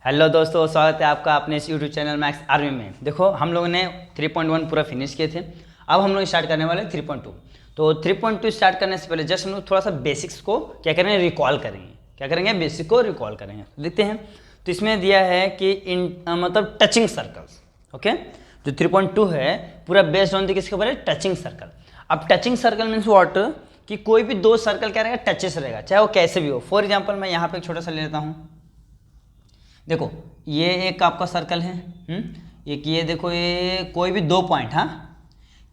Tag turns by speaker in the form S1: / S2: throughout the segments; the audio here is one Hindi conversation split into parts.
S1: हेलो दोस्तों, स्वागत है आपका अपने इस यूट्यूब चैनल मैक्स आर्मी में। देखो, हम लोगों ने 3.1 पूरा फिनिश किए थे। अब हम लोग स्टार्ट करने वाले 3.2। तो 3.2 स्टार्ट करने से पहले जस्ट हम लोग थोड़ा सा बेसिक्स को क्या करेंगे, रिकॉल करेंगे। क्या करेंगे? बेसिक को रिकॉल करेंगे। तो देखते हैं। तो इसमें दिया है कि मतलब टचिंग सर्कल्स। ओके, जो 3.2 है पूरा बेस्ड ऑन दी किसके ऊपर है? Touching circle. अब टचिंग सर्कल मीन्स व्हाट कि कोई भी दो सर्कल क्या रहेगा? टचेस रहेगा, चाहे वो कैसे भी हो। फॉर एग्जाम्पल मैं यहाँ पे एक छोटा सा ले लेता हूँ। देखो, ये एक आपका सर्कल है। एक ये देखो, ये कोई भी दो पॉइंट, हाँ,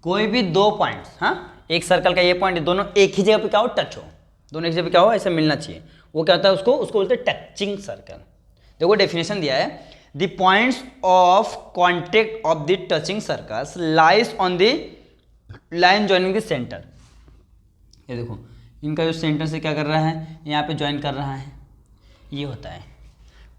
S1: कोई भी दो पॉइंट्स, हाँ, एक सर्कल का ये पॉइंट, दोनों एक ही जगह पे क्या हो? टच हो। दोनों एक जगह पे क्या हो? ऐसे मिलना चाहिए। वो क्या होता है? उसको बोलते हैं टचिंग सर्कल। देखो, डेफिनेशन दिया है, the points of contact of the touching circles lies on the line joining the centre. ये देखो, इनका जो सेंटर से क्या कर रहा है? यहाँ पे ज्वाइन कर रहा है। ये होता है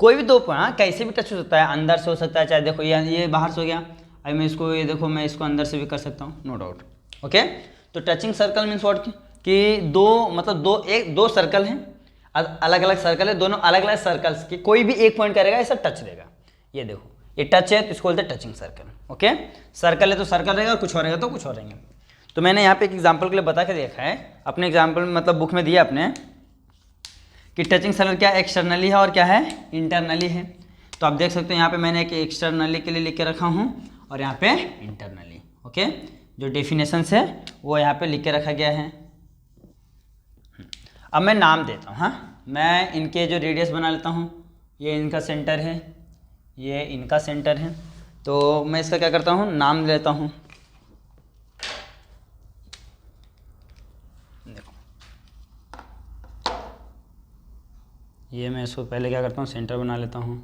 S1: कोई भी दो पॉइंट, हाँ, कैसे भी टच हो सकता है। अंदर से हो सकता है, चाहे देखो ये बाहर से हो गया। अभी मैं इसको, ये देखो, मैं इसको अंदर से भी कर सकता हूँ, नो डाउट। ओके, तो टचिंग सर्कल मीन्स व्हाट कि दो, मतलब दो सर्कल हैं, अलग अलग सर्कल है, दोनों अलग अलग सर्कल्स की कोई भी एक पॉइंट करेगा, ऐसा टच रहेगा। ये देखो, ये टच है तो इसको बोलते हैं टचिंग सर्कल। ओके, सर्कल है तो सर्कल रहेगा, और कुछ और रहेगा तो कुछ और रहेंगे। तो मैंने यहाँ पे एक एग्जाम्पल के लिए बता के देखा है, अपने एग्जाम्पल मतलब बुक में दिया अपने, कि टचिंग सर्कल क्या एक्सटर्नली है और क्या है? इंटरनली है। तो आप देख सकते हो यहाँ पे मैंने एक एक्सटर्नली के लिए लिख के रखा हूँ और यहाँ पे इंटरनली। ओके, जो डेफिनेशन है वो यहाँ पे लिख के रखा गया है। अब मैं नाम देता हूँ, हाँ, मैं इनके जो रेडियस बना लेता हूँ। ये इनका सेंटर है, ये इनका सेंटर है। तो मैं इसका क्या करता हूँ? नाम लेता हूँ। ये मैं इसको पहले क्या करता हूँ? सेंटर बना लेता हूँ,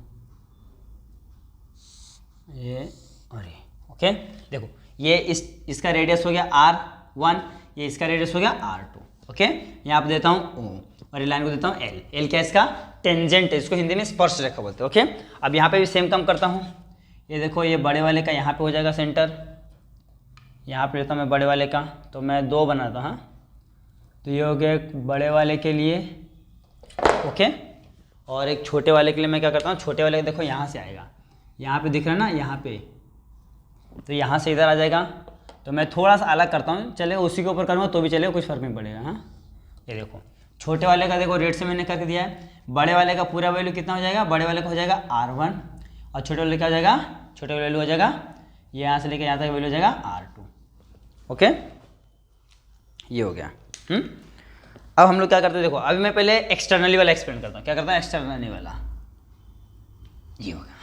S1: ये और ये। ओके, देखो, ये इसका रेडियस हो गया R1, ये इसका रेडियस हो गया R2। ओके, यहाँ पे देता हूँ O और ये लाइन को देता हूँ L। L क्या है? इसका टेंजेंट है, इसको हिंदी में स्पर्श रेखा बोलते हैं। ओके, अब यहाँ पे भी सेम काम करता हूँ। ये देखो, ये बड़े वाले का यहाँ पे हो जाएगा सेंटर, यहाँ पे लेता हूँ मैं बड़े वाले का, तो मैं दो बनाता हूँ। तो ये हो गया एक बड़े वाले के लिए। ओके, और एक छोटे वाले के लिए मैं क्या करता हूँ? छोटे वाले का देखो यहाँ से आएगा, यहाँ पे दिख रहा है ना, यहाँ पे, तो यहाँ से इधर आ जाएगा। तो मैं थोड़ा सा अलग करता हूँ, चले उसी के ऊपर करूँगा तो भी चलेगा, कुछ फर्क नहीं पड़ेगा। हाँ, ये देखो, छोटे वाले का देखो रेट से मैंने करके दिया है। बड़े वाले का पूरा वैल्यू कितना हो जाएगा? बड़े वाले का हो जाएगा R1, और छोटे वाले का हो जाएगा, छोटे वैल्यू हो जाएगा यहाँ से लेकर यहाँ तक वैल्यू हो जाएगा R2। ओके, ये हो गया। अब हम लोग क्या करते हैं? देखो, अभी मैं पहले एक्सटर्नली वाला एक्सप्लेन करता हूँ। क्या करता है? एक्सटर्नली वाला, ये होगा।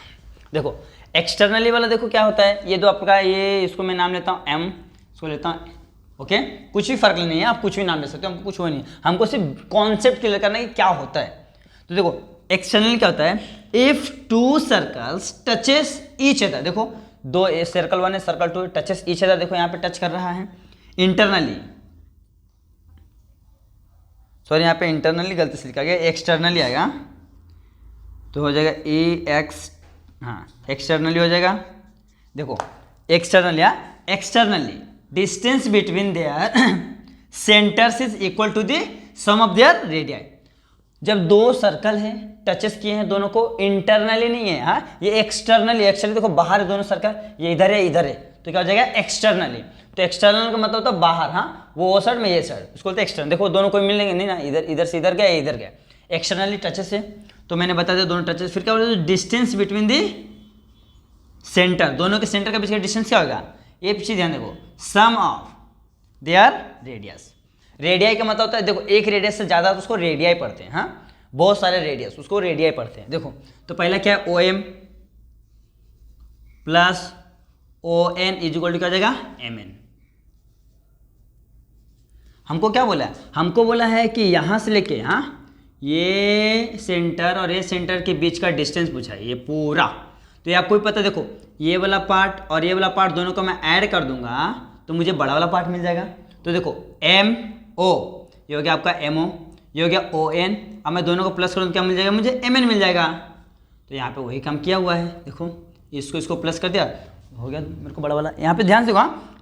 S1: देखो, एक्सटर्नली वाला देखो क्या होता है। ये दो आपका, ये इसको मैं नाम लेता हूँ M, इसको लेता हूँ। ओके, कुछ भी फर्क नहीं है, आप कुछ भी नाम ले सकते हो, हमको कुछ हो नहीं, हमको सिर्फ कॉन्सेप्ट क्लियर करना है कि क्या होता है। तो देखो, एक्सटर्नली क्या होता है? If two circles touches each other. देखो, दो सर्कल 1 है, सर्कल 2 टचेस ईच अदर। देखो, यहाँ पे टच कर रहा है। इंटरनली, सॉरी, यहाँ पे इंटरनली गलती से लिखा गया, एक्सटर्नली आएगा तो हो जाएगा EX, हाँ, एक्सटर्नली हो जाएगा। देखो, एक्सटर्नली, हाँ, externally distance between their centres is equal to the sum of their radii. जब दो सर्कल हैं, टचेस किए हैं दोनों को, इंटरनली नहीं है, हाँ, ये एक्सटर्नली। एक्चुअली देखो, बाहर है दोनों सर्कल, ये इधर है, इधर है, तो क्या हो जाएगा? एक्सटर्नली। तो एक्सटर्नल का मतलब होता है बाहर, हाँ, वो साइड में ये साइड, उसको बोलते हैं एक्सटर्नल। देखो, दोनों कोई मिलेंगे नहीं ना, इधर से इधर गया, इधर गया, एक्सटर्नली टचेस है। तो मैंने बता दिया दोनों टचेस। फिर क्या बोलते हैं? डिस्टेंस बिटवीन दी सेंटर, दोनों के सेंटर के बीच का डिस्टेंस क्या होगा? ये पीछे ध्यान देखो, सम ऑफ देयर रेडियस। रेडियाई का मतलब होता है, देखो, एक रेडियस से ज्यादा तो उसको रेडियाई पढ़ते हैं, हाँ, बहुत सारे रेडियस उसको रेडियाई पढ़ते हैं। देखो, तो पहला क्या है? OM plus ON is equal to क्या हो जाएगा? MN। हमको क्या बोला है? हमको बोला है कि यहां से लेके, हाँ, ये सेंटर और ये सेंटर के बीच का डिस्टेंस पूछा है, ये पूरा। तो ये आपको भी पता है, देखो, ये वाला पार्ट और ये वाला पार्ट दोनों को मैं ऐड कर दूंगा तो मुझे बड़ा वाला पार्ट मिल जाएगा। तो देखो, MO, ये हो गया आपका MO, ये हो गया ON। अब मैं दोनों को प्लस करूँ तो क्या मिल जाएगा? मुझे MN मिल जाएगा। तो यहाँ पे वही काम किया हुआ है। देखो, इसको प्लस कर दिया, हो गया मेरे को बड़ा वाला। यहाँ पे ध्यान से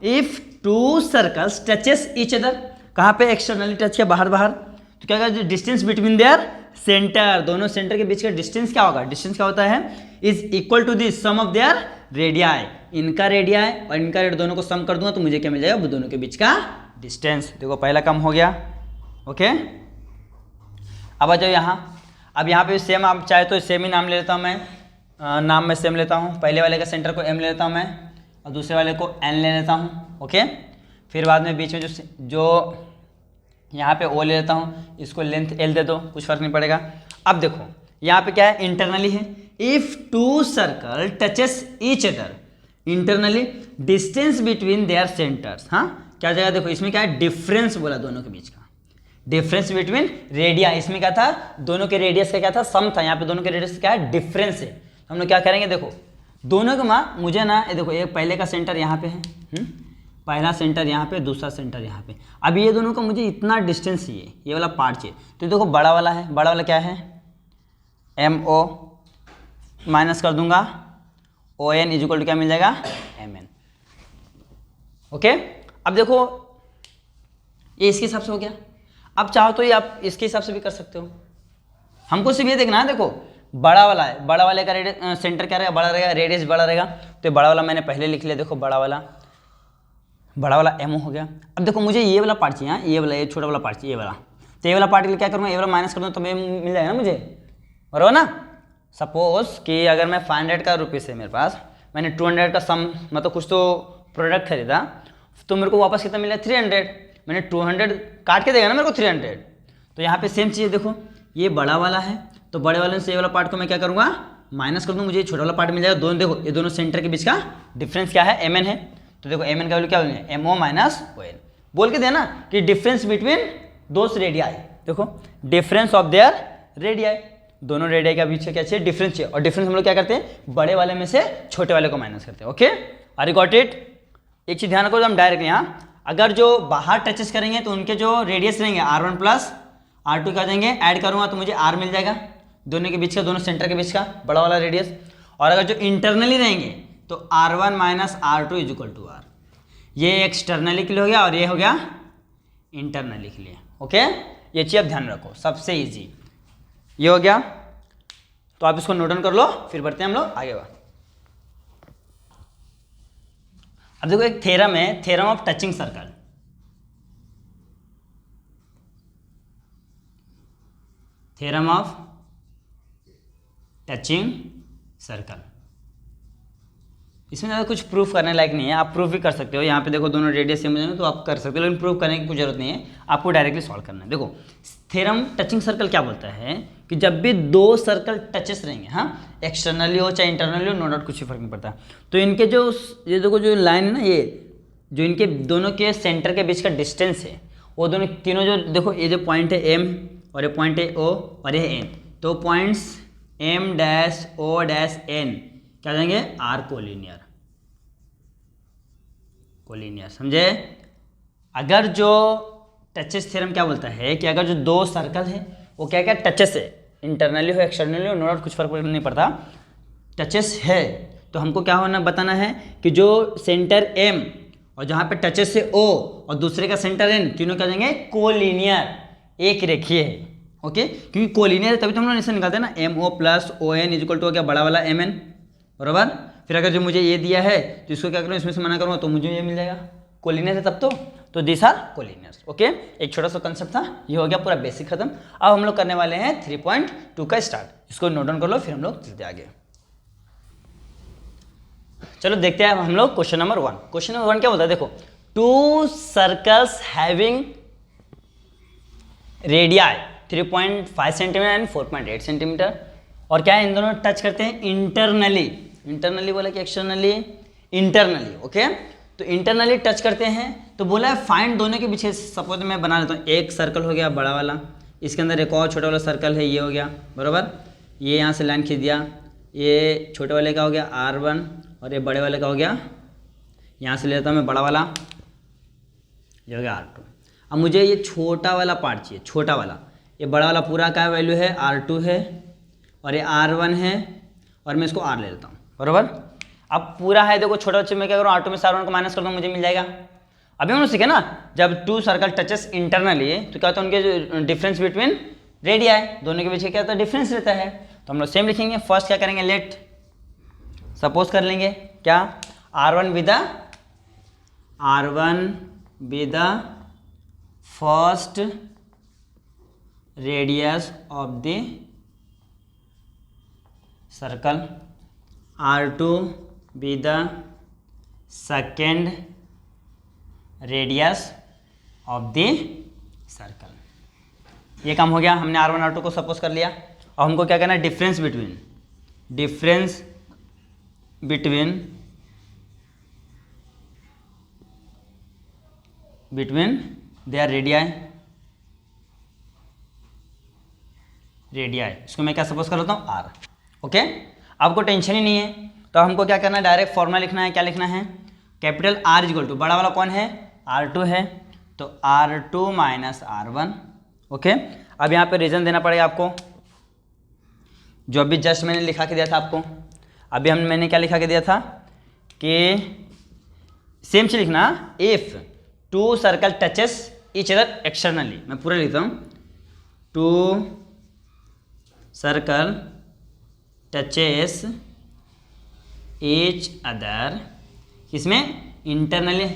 S1: if two circles touches each other, कहाँ पे? एक्सटर्नली टच किया, बाहर बाहर, तो क्या होगा, जो डिस्टेंस बिटवीन देयर सेंटर, दोनों सेंटर के बीच का डिस्टेंस क्या होगा, डिस्टेंस क्या होता है, is equal to the sum of their radii, इनका रेडियाई और इनका रेडियाई दोनों को सम कर दूंगा तो मुझे क्या मिल जाएगा, दोनों के बीच का डिस्टेंस। देखो पहला कम हो गया। ओके, अब आ जाओ यहाँ। अब यहाँ पे सेम, आप चाहे तो सेम ही नाम ले लेता हूँ मैं, नाम में सेम लेता हूँ। पहले वाले का सेंटर को m ले लेता हूँ मैं और दूसरे वाले को n ले लेता हूँ। ओके, फिर बाद में बीच में जो यहाँ पे o ले लेता हूँ, इसको लेंथ l दे दो, कुछ फर्क नहीं पड़ेगा। अब देखो यहाँ पे क्या है, इंटरनली है। If two circle touches each other internally distance between their centres, हाँ क्या जाएगा, देखो इसमें क्या है, डिफरेंस बोला दोनों के बीच का, डिफरेंस बिटवीन रेडिया, इसमें क्या था, दोनों के रेडियस का क्या था, सम था, यहाँ पे दोनों के रेडियस क्या है, डिफरेंस है। हम लोग क्या करेंगे, देखो दोनों का माँ मुझे ना, ये देखो एक पहले का सेंटर यहाँ पे है, पहला सेंटर यहाँ पे, दूसरा सेंटर यहाँ पे। अब ये दोनों का मुझे इतना डिस्टेंस चाहिए, ये वाला पार्ट चाहिए, तो देखो बड़ा वाला है, बड़ा वाला क्या है, MO माइनस कर दूंगा ON इज इक्वल टू क्या मिल जाएगा, MN। ओके, अब देखो ये इसके हिसाब से हो गया। अब चाहो तो ये आप इसके हिसाब से भी कर सकते हो। हमको सिर्फ ये देखना है, देखो बड़ा वाला है, बड़ा वाले का रेडियस सेंटर क्या रहेगा, बड़ा रहेगा, रेडियस बड़ा रहेगा, तो बड़ा वाला मैंने पहले लिख लिया। देखो बड़ा वाला MO हो गया। अब देखो मुझे ये वाला पार्ट चाहिए, ये वाला, ये छोटा वाला पार्ट चाहिए, ये वाला, तो ये वाला पार्ट के लिए क्या करूँगा, ये वाला माइनस कर दूँ तो मिल जाएगा ना मुझे, बराबर ना। सपोज कि अगर मैं 500 का रुपीस है मेरे पास, मैंने 200 का सम मतलब कुछ तो प्रोडक्ट खरीदा, तो मेरे को वापस कितना मिला, 300। मैंने 200 काट के देगा ना मेरे को 300। तो यहाँ पे सेम चीज़, देखो ये बड़ा वाला है, तो बड़े वाले से ये वाला पार्ट को मैं क्या करूँगा, माइनस कर दूँ, मुझे छोटा वाला पार्ट मिल जाएगा। दोनों देखो ये दोनों सेंटर के बीच का डिफरेंस क्या है, MN है। तो देखो MN का वैल्यू क्या होगा, MO माइनस ON बोल के देना कि डिफरेंस बिटवीन दोस रेडियाई। देखो डिफरेंस ऑफ देयर रेडियाई, दोनों रेडियाई का बीच का क्या चाहिए, डिफरेंस चाहिए। और डिफरेंस हम लोग क्या करते हैं, बड़े वाले में से छोटे वाले को माइनस करते हैं। Okay, are you got it. एक चीज़ ध्यान रखो, हम डायरेक्ट यहाँ अगर जो बाहर टचेस करेंगे तो उनके जो रेडियस रहेंगे R1 प्लस R2 क्या देंगे, ऐड करूँगा तो मुझे R मिल जाएगा, दोनों के बीच का, दोनों सेंटर के बीच का बड़ा वाला रेडियस। और अगर जो इंटरनली रहेंगे तो R1 minus R2 is equal to R। ये एक्सटर्नली के लिए हो गया और ये हो गया इंटरनली के लिए। ओके, ये चीज़ आप ध्यान रखो, सबसे ईजी ये हो गया। तो आप इसको नोट डाउन कर लो, फिर बढ़ते हैं हम लोग आगे बात। अब देखो एक थ्योरम है, theorem of touching circle. Theorem of touching circle, इसमें ज़्यादा कुछ प्रूफ करने लायक नहीं है, आप प्रूफ भी कर सकते हो। यहाँ पे देखो दोनों रेडियस सेम है तो आप कर सकते हो, लेकिन प्रूफ करने की कोई जरूरत नहीं है, आपको डायरेक्टली सॉल्व करना है। देखो थ्योरम टचिंग सर्कल क्या बोलता है कि जब भी दो सर्कल टचेस रहेंगे, हाँ एक्सटर्नली हो चाहे इंटरनली हो, नो डाउट कुछ भी फर्क नहीं पड़ता, तो इनके जो ये देखो जो लाइन है ना, ये जो इनके दोनों के सेंटर के बीच का डिस्टेंस है, वो दोनों तीनों जो देखो, ये जो पॉइंट है M और ये पॉइंट है O और ये है N, तो points M dash O dash N क्या जाएंगे, R कोलिनियर, कोलिनियर, समझे। अगर जो टचेस थ्योरम क्या बोलता है कि अगर जो दो सर्कल है वो क्या क्या टचेस है, इंटरनली हो एक्सटर्नली हो, नो डाउट कुछ फर्क नहीं पड़ता, टचेस है, तो हमको क्या होना बताना है कि जो सेंटर M और जहाँ पे टचेस है O और दूसरे का सेंटर N, तीनों क्या जाएंगे कोलिनियर, एक रेखीय है। ओके, क्योंकि कोलिनियर है तभी तो हम लोग ऐसे निकालते हैं ना, MO plus ON is equal to हो गया बड़ा वाला MN, बराबर। फिर अगर जो मुझे ये दिया है तो इसको क्या करूँ, इसमें से मना करूँगा तो मुझे ये मिल जाएगा, कोलिनियर है तब तो दिस आर कोलिनियर्स। ओके, एक छोटा सा कंसेप्ट था, ये हो गया पूरा बेसिक खत्म। अब हम लोग करने वाले हैं 3.2 का स्टार्ट, इसको नोट डाउन कर लो, फिर हम लोग चलते आगे। चलो देखते हैं हम लोग क्वेश्चन नंबर 1। क्वेश्चन नंबर 1 क्या बोलता है, देखो to circles having radii 3.5 centimetre and 4.8 centimetre, और क्या है, इन दोनों टच करते हैं इंटरनली, इंटरनली बोला कि एक्सटर्नली, इंटरनली। ओके, तो इंटरनली टच करते हैं, तो बोला है फाइंड दोनों के पीछे। सपोज मैं बना लेता हूँ, एक सर्कल हो गया बड़ा वाला, इसके अंदर एक और छोटा वाला सर्कल है, ये हो गया, बराबर। ये यहाँ से लाइन खींच दिया, ये छोटे वाले का हो गया R1 और ये बड़े वाले का हो गया, यहाँ से लेता हूँ मैं बड़ा वाला, ये हो गया R2। अब मुझे ये छोटा वाला पार्ट चाहिए, छोटा वाला, ये बड़ा वाला पूरा का वैल्यू है R2 है और ये R1 है और मैं इसको R ले लेता हूँ, बराबर। अब पूरा है, देखो छोटा बच्चे में क्या करूँ, R2 में से R1 को माइनस कर दूँ, मुझे मिल जाएगा। अभी हम लोग सीखे ना, जब टू सर्कल टचेस इंटरनली तो क्या होता है उनके जो डिफरेंस बिटवीन रेडियाई, दोनों के बीच क्या होता है डिफरेंस रहता है। तो हम लोग सेम लिखेंगे। फर्स्ट क्या करेंगे, लेट सपोज कर लेंगे क्या, R1 with the first radius of the circle, R2 with the second radius of the circle. ये काम हो गया, हमने R1 R2 को सपोज कर लिया। और हमको क्या करना है, डिफरेंस बिटवीन देयर रेडियाई, इसको मैं क्या सपोज कर लेता हूँ R। ओके, आपको टेंशन ही नहीं है। तो हमको क्या करना है, डायरेक्ट फॉर्मूला लिखना है। क्या लिखना है, कैपिटल R इक्वल टू, बड़ा वाला कौन है, R2 है, तो R2 माइनस R1। ओके, अब यहाँ पे रीजन देना पड़ेगा आपको, जो अभी जस्ट मैंने लिखा के दिया था आपको। अभी मैंने क्या लिखा के दिया था कि सेम चीज लिखना, if two circle touches each other externally, मैं पूरा लिखता हूँ, two circle touches each other, इसमें इंटरनली,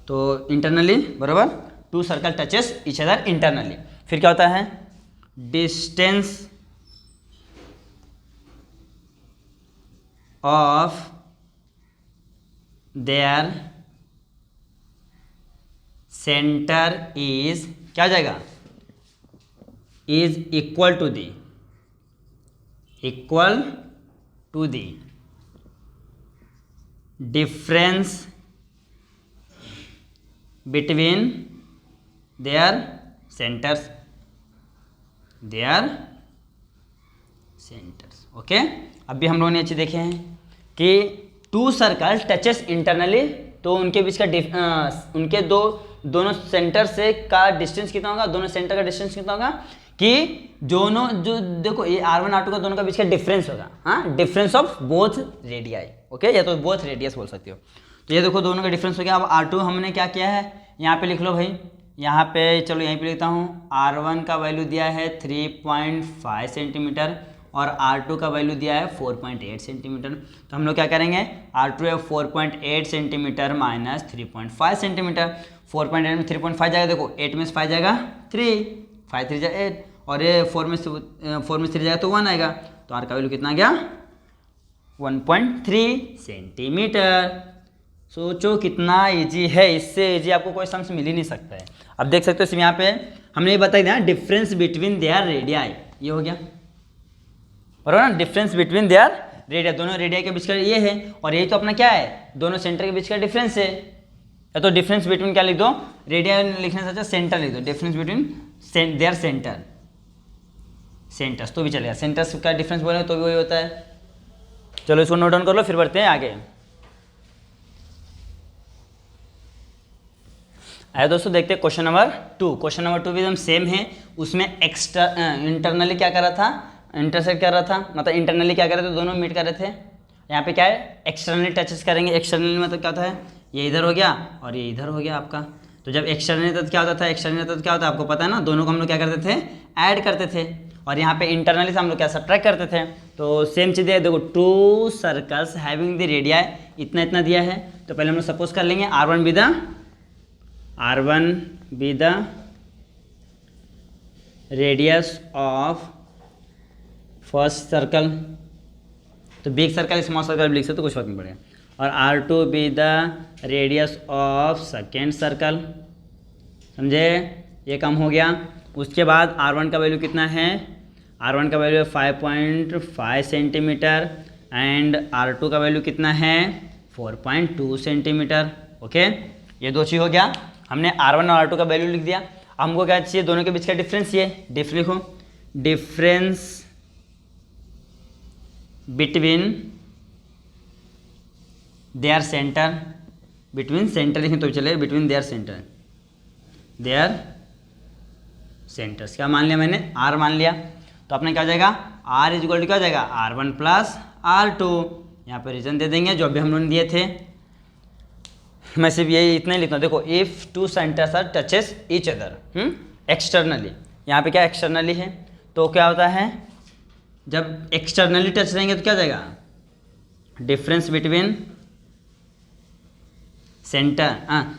S1: तो इंटरनली बराबर two circle touches each other internally. फिर क्या होता है, distance of their center is, क्या हो जाएगा, is equal to the difference between their centers. Okay, अभी हम लोगों ने अच्छे देखे हैं कि टू सर्कल टचेस इंटरनली, तो उनके बीच का उनके दोनों सेंटर से का डिस्टेंस कितना होगा, दोनों सेंटर का डिस्टेंस कितना होगा, कि दोनों जो देखो ये R1 R2 का दोनों का बीच का डिफरेंस होगा, हाँ, difference of both radii. Okay, या तो बोथ रेडियस बोल सकते हो। तो ये देखो दोनों का डिफरेंस हो गया। अब R2 हमने क्या किया है, यहाँ पे लिख लो भाई, यहाँ पे चलो यहीं पे लिखता हूँ, R1 का वैल्यू दिया है 3.5 सेंटीमीटर और R2 का वैल्यू दिया है 4.8 सेंटीमीटर। तो हम लोग क्या करेंगे, R2 है 4.8 सेंटीमीटर माइनस 3.5 सेंटीमीटर। 4.8 में 3.5 जाएगा, देखो 8 में से 5 जाएगा 3, 5 3 जाएगा 8, और ये 4 में से 3 जाएगा तो 1 आएगा। तो R का वैल्यू कितना आ गया, 1.3 सेंटीमीटर। सोचो कितना इजी है, इससे इजी आपको कोई सम्स मिल ही नहीं सकता है। अब देख सकते हो इसमें यहाँ पे हमने ये बताई दिया, डिफरेंस बिटवीन देयर रेडियाई, ये हो गया बराबर ना, डिफरेंस बिटवीन देयर रेडियाई, दोनों रेडियाई के बीच का ये है, और यही तो अपना क्या है, दोनों सेंटर के बीच का डिफरेंस है। या तो डिफरेंस बिटवीन क्या लिख दो, रेडियाई लिखने से अच्छा सेंटर लिख दो, डिफरेंस बिटवीन देयर सेंटर्स तो भी चलेगा, सेंटर्स का डिफरेंस बोले तो भी वही होता है। चलो इसको नोट डाउन कर लो, फिर बढ़ते हैं आगे। आया दोस्तों, देखते हैं क्वेश्चन नंबर 2। क्वेश्चन नंबर 2 भी एकदम सेम है, उसमें इंटरनली क्या कर रहा था, इंटरसेक्ट कर रहा था, मतलब इंटरनली क्या कर रहे थे, दोनों मीट कर रहे थे। यहाँ पे क्या है, एक्सटर्नली टचेस करेंगे। एक्सटर्नली मतलब क्या होता है, ये इधर हो गया और ये इधर हो गया आपका। तो जब एक्सटर्नली तत्व क्या होता था, एक्सटर्नली तत्व क्या होता है आपको पता है ना, दोनों को हम लोग क्या करते थे, ऐड करते थे, और यहाँ पे इंटरनली से हम लोग क्या सब्ट्रैक्ट करते थे। तो सेम चीज़ है, देखो to circles having the radii, इतना इतना दिया है। तो पहले हम लोग सपोज कर लेंगे R1 be the radius of first circle, तो बिग सर्कल स्मॉल सर्कल भी लिख सकते तो कुछ फर्क नहीं पड़ेगा, और R2 be the radius of second circle. समझे, ये काम हो गया। उसके बाद R1 का वैल्यू कितना है, R1 का वैल्यू है 5.5 सेंटीमीटर एंड R2 का वैल्यू कितना है 4.2 सेंटीमीटर। ओके, ये दो चीज़ हो गया, हमने R1 और R2 का वैल्यू लिख दिया। हमको क्या चाहिए, दोनों के बीच का डिफरेंस, ये डिफ लिखो, difference between there centre, between centre लिखें तो चले, बिटवीन देयर सेंटर्स। क्या मान लिया मैंने, R मान लिया। तो अपने क्या हो जाएगा, R इज इक्वल टू क्या हो जाएगा, R1 प्लस R2। यहाँ पे रीजन दे देंगे जो अभी हम लोगों ने दिए थे। मैं सिर्फ यही इतना ही लिखता हूँ। देखो if two centers are touches each other externally, यहाँ पे क्या एक्सटर्नली है, तो क्या होता है जब एक्सटर्नली टच रहेंगे तो क्या जाएगा, डिफरेंस बिटवीन सेंटर, हाँ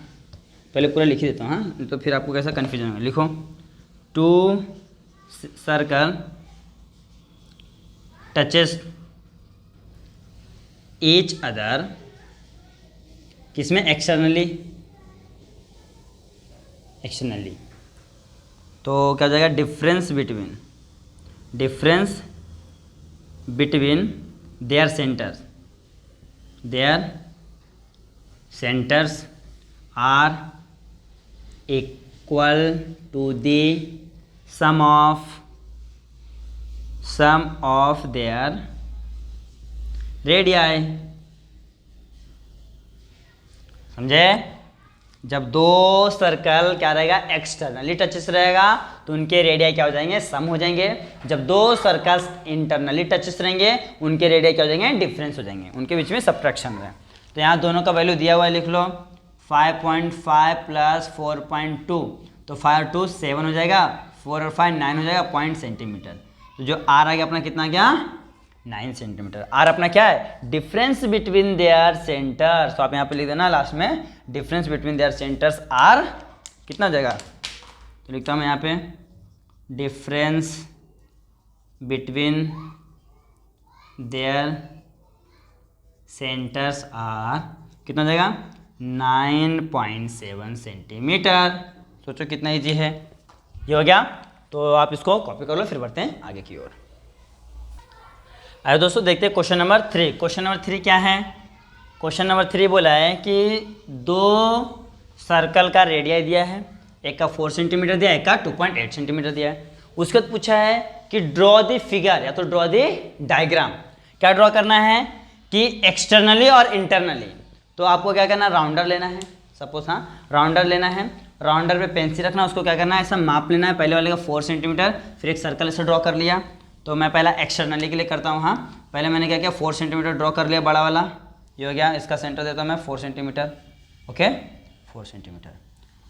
S1: पहले पूरा लिख ही देता हूँ, हाँ तो फिर आपको कैसा कन्फ्यूजन होगा। लिखो two circle touches each other, किसमें, एक्सटर्नली, एक्सटर्नली, तो क्या हो जाएगा, difference between their centers are equal to the sum of their radii. समझे, जब दो सर्कल क्या रहेगा, एक्सटर्नली टचेस रहेगा तो उनके रेडियाई क्या हो जाएंगे, सम हो जाएंगे। जब दो सर्कल्स इंटरनली टचेस रहेंगे उनके रेडियाई क्या हो जाएंगे, डिफरेंस हो जाएंगे, उनके बीच में सब्ट्रैक्शन है। तो यहाँ दोनों का वैल्यू दिया हुआ है, लिख लो 5.5 प्लस 4.2, तो 5 2 7 हो जाएगा, 4 और 5 9 हो जाएगा, पॉइंट सेंटीमीटर। तो जो आर आ गया अपना कितना गया, 9 सेंटीमीटर। आर अपना क्या है, डिफरेंस बिटवीन देयर सेंटर्स, तो आप यहाँ पे लिख देना लास्ट में, difference between their centers are कितना हो जाएगा, तो लिखता हूँ मैं यहाँ पे difference between their centers are कितना हो जाएगा, 9.7 सेंटीमीटर। सोचो कितना इजी है, ये हो गया। तो आप इसको कॉपी कर लो, फिर बढ़ते हैं आगे की ओर। आइए दोस्तों देखते हैं क्वेश्चन नंबर 3। क्वेश्चन नंबर 3 क्या है, क्वेश्चन नंबर 3 बोला है कि दो सर्कल का रेडियाई दिया है, एक का 4 सेंटीमीटर दिया है, एक का 2.8 सेंटीमीटर दिया है। उसके बाद पूछा है कि ड्रॉ द फिगर या तो ड्रॉ द डायग्राम। क्या ड्रॉ करना है कि एक्सटर्नली और इंटरनली, तो आपको क्या करना है, राउंडर लेना है, सपोज हाँ राउंडर लेना है, राउंडर पे पेंसिल रखना, उसको क्या करना है, ऐसा माप लेना है, पहले वाले का 4 सेंटीमीटर, फिर एक सर्कल ऐसे ड्रॉ कर लिया। तो मैं पहला एक्सटर्नली के लिए करता हूँ, हाँ पहले मैंने क्या किया, 4 सेंटीमीटर ड्रॉ कर लिया बड़ा वाला, ये हो गया, इसका सेंटर देता हूँ मैं 4 सेंटीमीटर, ओके 4 सेंटीमीटर,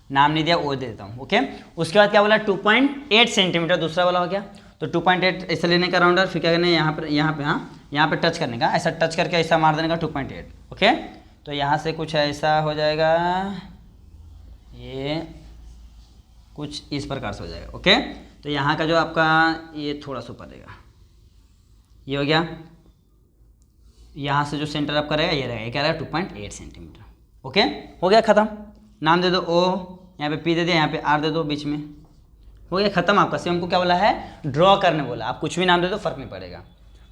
S1: नाम नहीं दिया वो दे देता हूँ, ओके। उसके बाद क्या बोला, 2.8 सेंटीमीटर दूसरा वाला हो गया, तो 2.8 ऐसे लेने का राउंडर, फिर क्या करना है, यहाँ पे हाँ यहाँ पे टच करने का, ऐसा टच करके ऐसा मार देने का 2.8, ओके। तो यहाँ से कुछ ऐसा हो जाएगा, ये कुछ इस प्रकार से हो जाएगा, ओके। तो यहाँ का जो आपका ये थोड़ा सा ऊपर रहेगा, ये हो गया, यहाँ से जो सेंटर आपका रहेगा ये रहेगा, ये क्या रहेगा 2.8 सेंटीमीटर, ओके। हो गया ख़त्म, नाम दे दो ओ, यहाँ पे पी दे दिया, यहाँ पे आर दे दो बीच में, हो गया ख़त्म आपका। सिर्फ हमको क्या बोला है, ड्रॉ करने बोला, आप कुछ भी नाम दे दो फर्क नहीं पड़ेगा।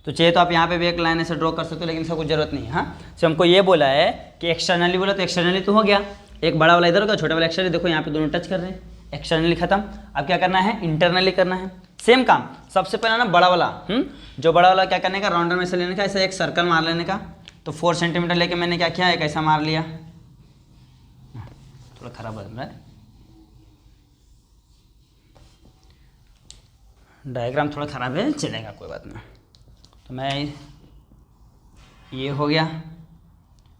S1: तो चाहिए तो आप यहाँ पे भी एक लाइन ऐसे ड्रॉ कर सकते हो, लेकिन इसका कुछ जरूरत नहीं है, हाँ। तो हमको ये बोला है कि एक्सटर्नली बोला, तो एक्सटर्नली तो हो गया, एक बड़ा वाला इधर होगा, छोटा वाला एक्सटर्नली, देखो यहाँ पे दोनों टच कर रहे हैं, एक्सटर्नली खत्म। अब क्या करना है, इंटरनली करना है, सेम काम। सबसे पहले ना बड़ा वाला, जो बड़ा वाला क्या करने का, राउंडर में से लेने का, ऐसे एक सर्कल मार लेने का। तो 4 सेंटीमीटर लेके मैंने क्या किया, एक ऐसा मार लिया, थोड़ा खराब बन रहा है डायग्राम, थोड़ा खराब है, चलेगा कोई बात नहीं। तो मैं ये हो गया,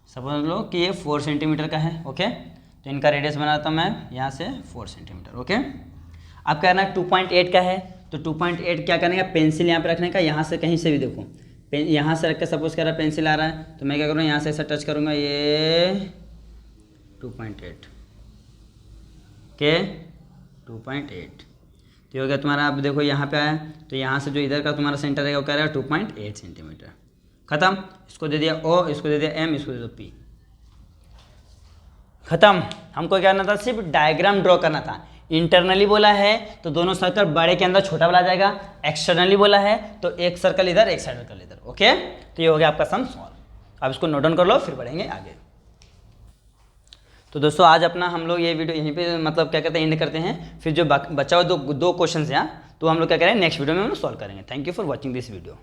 S1: समझ लो कि ये 4 सेंटीमीटर का है, ओके। तो इनका रेडियस बनाता हूँ मैं यहाँ से 4 सेंटीमीटर, ओके। अब क्या करना है, 2.8 का है, तो 2.8 क्या करने का, पेंसिल यहाँ पे रखने का, यहाँ से कहीं से भी देखो, यहाँ से रख के सपोज कर रहा है पेंसिल आ रहा है, तो मैं क्या करूँगा, यहाँ से ऐसा टच करूँगा, ये 2.8 के 2.8, तो हो गया तुम्हारा। अब देखो यहाँ पे आया, तो यहाँ से जो इधर का तुम्हारा सेंटर है वो कह रहा है 2.8 सेंटीमीटर, खत्म। इसको दे दिया ओ, इसको दे दिया एम, इसको दे दो पी, खत्म। हमको क्या करना था, सिर्फ डायग्राम ड्रॉ करना था। इंटरनली बोला है तो दोनों सर्कल बड़े के अंदर छोटा वाला आ जाएगा, एक्सटर्नली बोला है तो एक सर्कल इधर एक सर्कल इधर, ओके। तो ये हो गया आपका सम सॉल्व। अब इसको नोट डाउन कर लो, फिर बढ़ेंगे आगे। तो दोस्तों आज अपना हम लोग ये वीडियो यहीं पे मतलब क्या कहते हैं एंड करते हैं। फिर जो बचा हुआ दो क्वेश्चन हैं तो हम लोग क्या करेंगे नेक्स्ट वीडियो में हम लोग सॉल्व करेंगे। Thank you for watching this video.